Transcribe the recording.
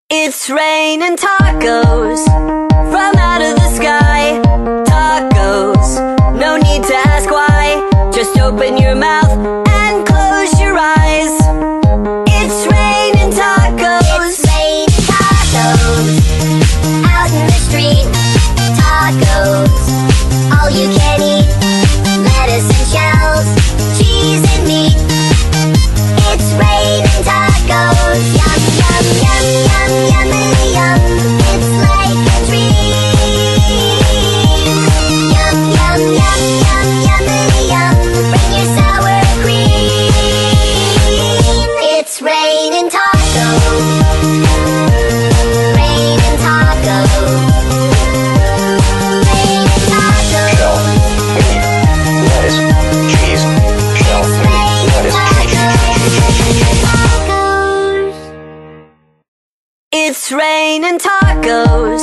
It's raining tacos from out of the sky. Tacos, no need to ask why. Just open your mouth and close your eyes. It's raining tacos. It's raining tacos out in the street. Tacos, all you can eat. Lettuce and shells, cheese and meat. It's raining tacos. Yum, yum, yum, yum, yummity yum. It's like a dream. Yum, yum, yum, yum, yummity yum. Bring your sour cream. It's raining tacos. Raining tacos. Raining tacos. Shell, meat, lettuce, cheese, shell, meat, lettuce, cheese. It's raining tacos.